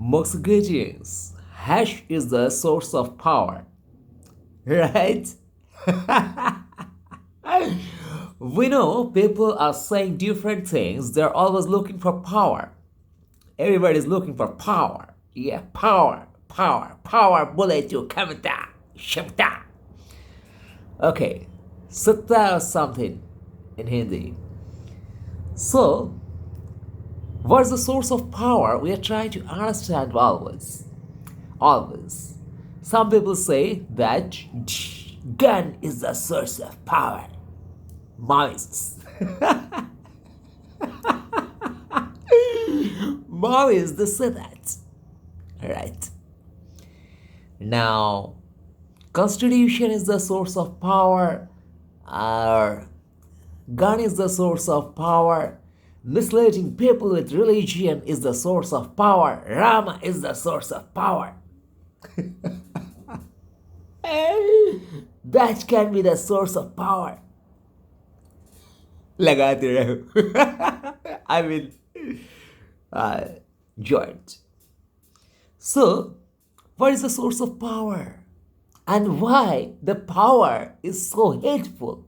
MoxaDopeComedy, hash is the source of power, right? We know people are saying different things. They're always looking for power. Everybody's looking for power. Yeah, power, power, power, bullet to kamata, shamta. Okay, satta or something in Hindi. So, what's the source of power? We are trying to understand always. Always. Some people say that gun is the source of power. Maoists. Maoists, they say that. Right. Now, Constitution is the source of power. Or gun is the source of power. Misleading people with religion is the source of power. Rama is the source of power. That can be the source of power. लगाते रहो. I mean, George. So, what is the source of power? And why the power is so hateful?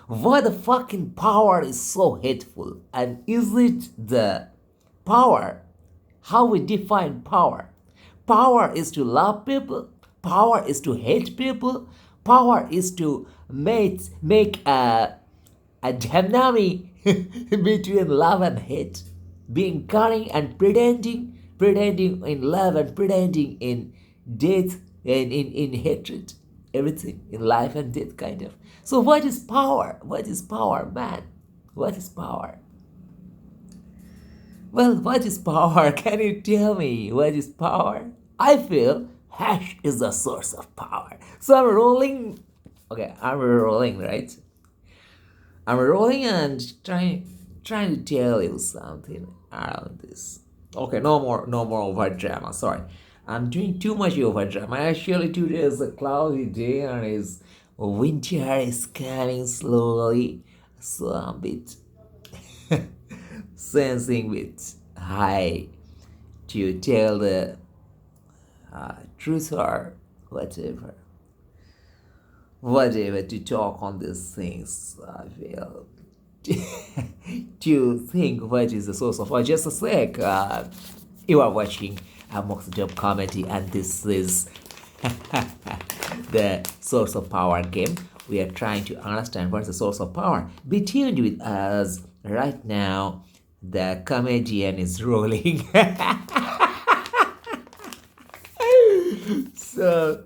Why the fucking power is so hateful? And is it the power? How we define power? Power is to love people. Power is to hate people. Power is to make a dynamic between love and hate, being cunning and pretending in love and pretending in death and in hatred, everything in life and death, kind of. So, what is power? What is power, man? What is power? Well, what is power? Can you tell me what is power? I feel hash is the source of power. So I'm rolling. Okay, I'm rolling, right? I'm rolling and trying to tell you something around this. Okay, no more over drama. Sorry, I'm doing too much over drama. Actually, today is a cloudy day and is winter is coming slowly, so I'm a bit sensing with high to tell the truth or whatever to talk on these things. I feel to think what is the source of, or just a sec, you are watching a MoxaDopeComedy and this is the source of power game. We are trying to understand what's the source of power. Be tuned with us right now. The comedian is rolling. So,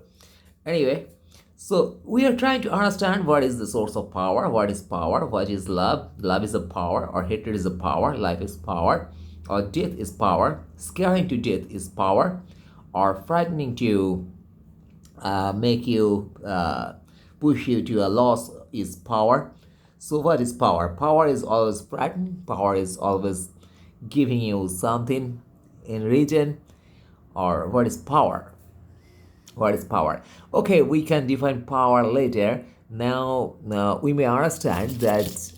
anyway, so we are trying to understand what is the source of power, what is power, what is love. Love is a power, or hatred is a power, life is power, or death is power, scaring to death is power, or frightening to make you push you to a loss is power. So what is power? Power is always frightening. Power is always giving you something in return. Or what is power? What is power? Okay, we can define power later. Now we may understand that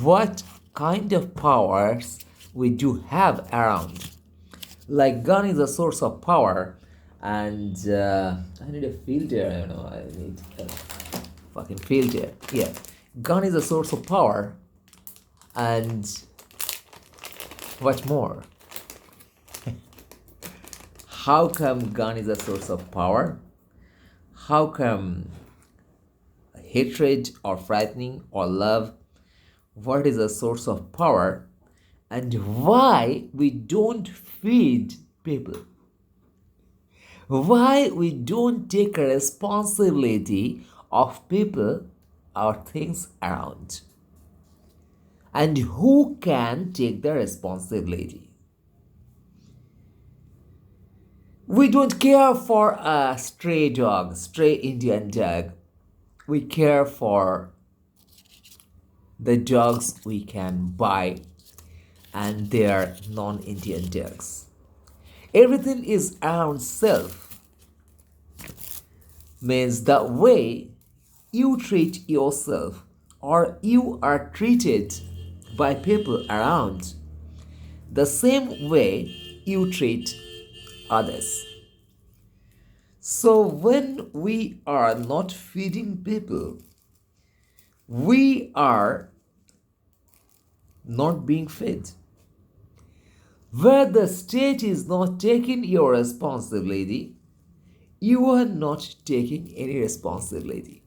what kind of powers we do have around. Like gun is a source of power, and I need a filter. I don't know. I need a fucking filter. Yeah, gun is a source of power, and what more? How come gun is a source of power? How come hatred or frightening or love? What is a source of power? And why we don't feed people? Why we don't take a responsibility of people or things around? And who can take the responsibility? We don't care for a stray dog, stray Indian dog. We care for the dogs we can buy, and they're non-Indian dogs. Everything is around self. Means the way you treat yourself or you are treated by people around, the same way you treat others. So, when we are not feeding people, we are not being fed. Where the state is not taking your responsibility, you are not taking any responsibility.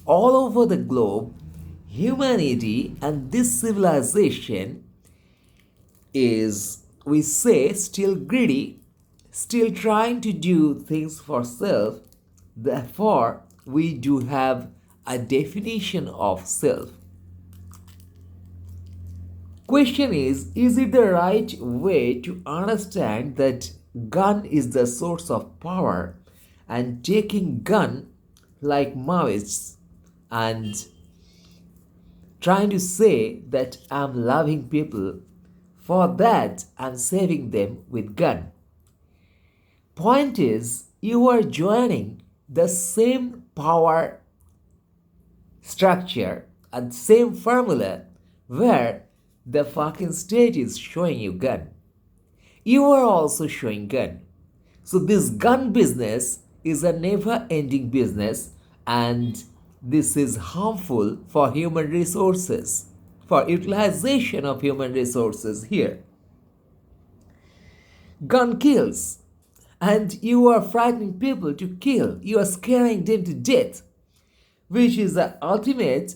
All over the globe, humanity and this civilization is, we say, still greedy, still trying to do things for self. Therefore, we do have a definition of self. Question is it the right way to understand that gun is the source of power and taking gun like Maoists and trying to say that I'm loving people, for that I'm saving them with gun? Point is, you are joining the same power structure and same formula where the fucking state is showing you gun. You are also showing gun. So this gun business is a never-ending business, and this is harmful for human resources, for utilization of human resources here. Gun kills, and you are frightening people to kill. You are scaring them to death, which is the ultimate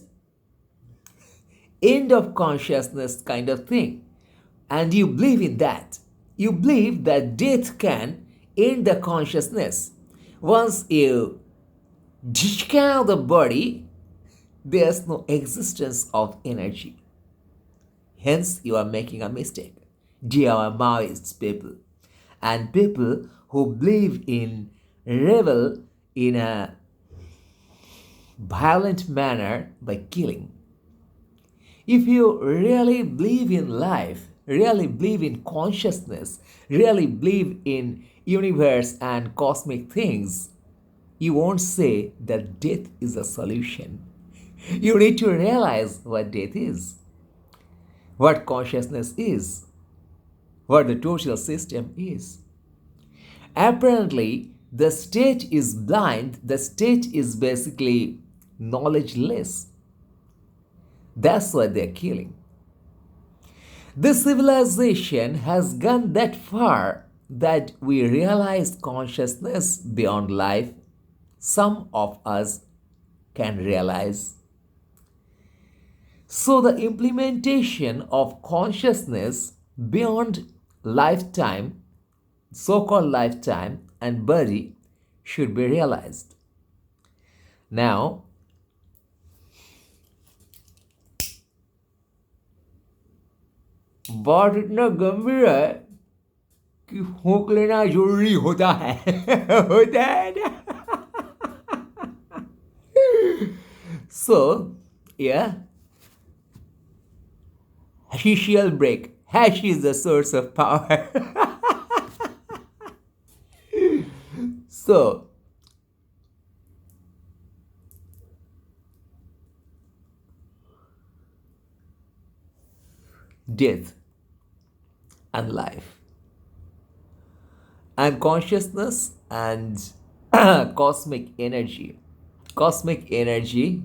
end of consciousness kind of thing. And you believe in that. You believe that death can end the consciousness. Once you discount the body, there's no existence of energy. Hence, you are making a mistake. Dear Maoist people, and people who believe in revel in a violent manner by killing. If you really believe in life, really believe in consciousness, really believe in universe and cosmic things, you won't say that death is a solution. You need to realize what death is, what consciousness is, what the total system is. Apparently, the state is blind, the state is basically knowledgeless. That's why they're killing. This civilization has gone that far that we realize consciousness beyond life. Some of us can realize. So, the implementation of consciousness beyond lifetime, so called lifetime, and body should be realized. Now, बात इतना गंभीर है कि फूंक लेना जरूरी होता है होता है ना So, yeah, hashish break. Hash is the source of power. So, death and life and consciousness and cosmic energy. Cosmic energy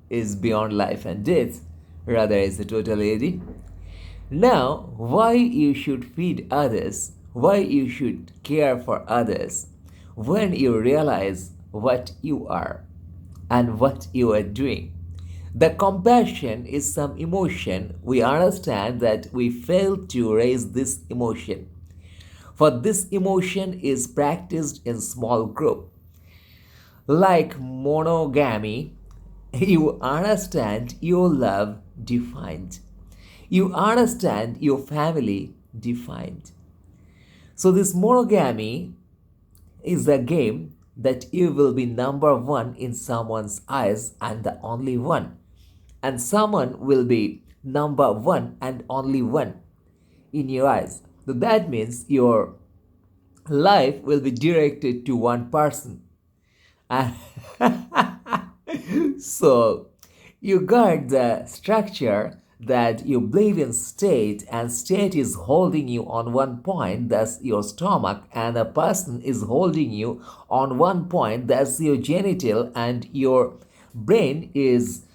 is beyond life and death, rather is a totality. Now, why you should feed others, why you should care for others, when you realize what you are and what you are doing. The compassion is some emotion. We understand that we fail to raise this emotion. For this emotion is practiced in small group. Like monogamy, you understand your love defined. You understand your family defined. So this monogamy is a game that you will be number one in someone's eyes and the only one. And someone will be number one and only one in your eyes. So that means your life will be directed to one person. So you got the structure that you believe in state, and state is holding you on one point, that's your stomach, and a person is holding you on one point, that's your genital, and your brain is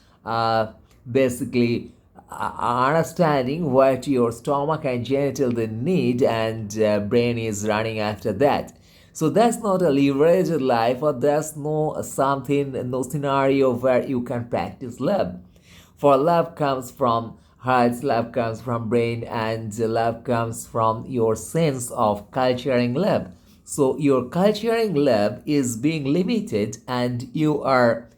basically understanding what your stomach and genital they need, and brain is running after that. So that's not a leveraged life, or there's no something, no scenario where you can practice love. For love comes from heart, love comes from brain, and love comes from your sense of culturing love. So your culturing love is being limited, and you are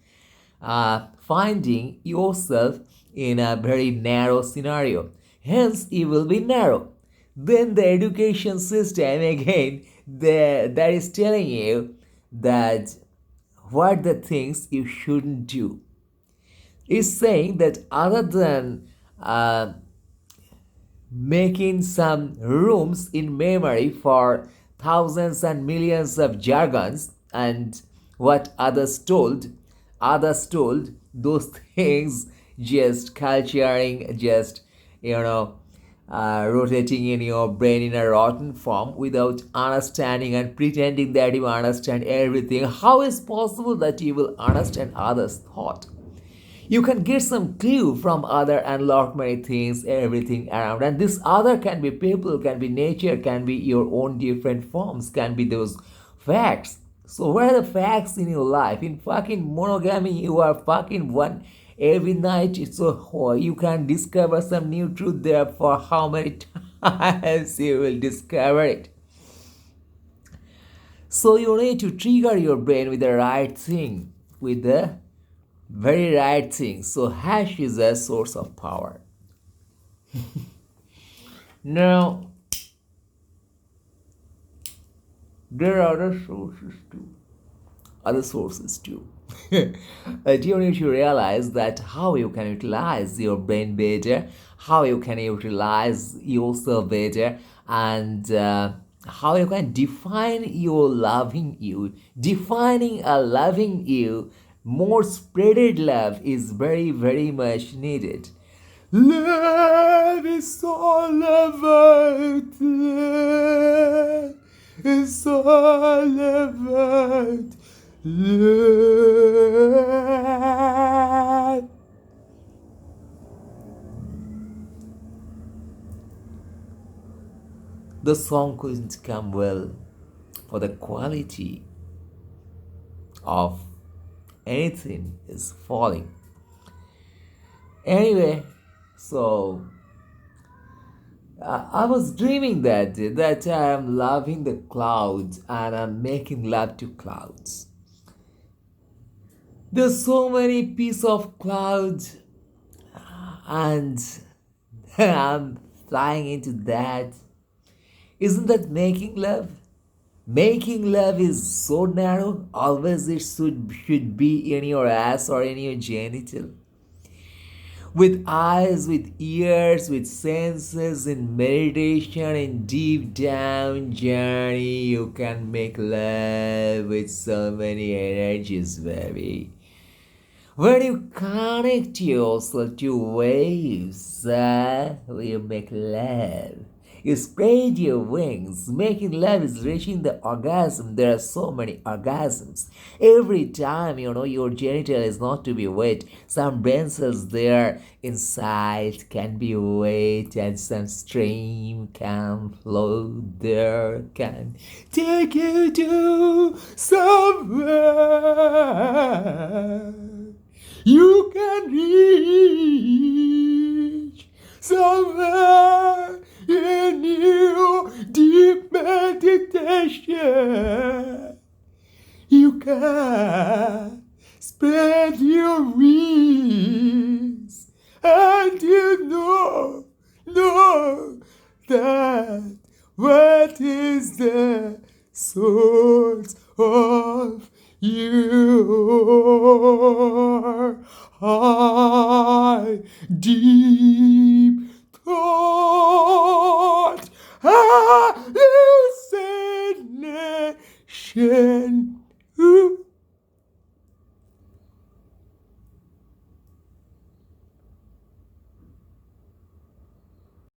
finding yourself in a very narrow scenario. Hence, you will be narrow. Then the education system again that is telling you that what the things you shouldn't do. Is saying that other than making some rooms in memory for thousands and millions of jargons and what others told those things, just culturing, just rotating in your brain in a rotten form without understanding and pretending that you understand everything. How is possible that you will understand others' thought? You can get some clue from other and lot many things, everything around, and this other can be people, can be nature, can be your own different forms, can be those facts. So where are the facts in your life? In fucking monogamy, you are fucking one every night, so you can discover some new truth there. For how many times you will discover it? So you need to trigger your brain with the right thing, with the very right thing. So hash is a source of power. Now, there are other sources too. Other sources too. You need to realize that how you can utilize your brain better, how you can utilize yourself better, and how you can define your loving you. Defining a loving you, more spreaded love is very, very much needed. Love is all about love. It's all about love. The song couldn't come well for the quality of anything is falling. Anyway, so I was dreaming that I am loving the clouds and I'm making love to clouds. There's so many pieces of clouds and I'm flying into that. Isn't that making love? Making love is so narrow, always it should be in your ass or in your genital. With eyes, with ears, with senses, in meditation, in deep down journey, you can make love with so many energies, baby. When you connect yourself to waves, you make love. You spread your wings. Making love is reaching the orgasm. There are so many orgasms. Every time, your genital is not to be wet. Some brain cells there inside can be wet, and some stream can flow there, can take you to somewhere you can reach, somewhere in your deep meditation. You can spread your wings, and you know that what is the source of your ideal.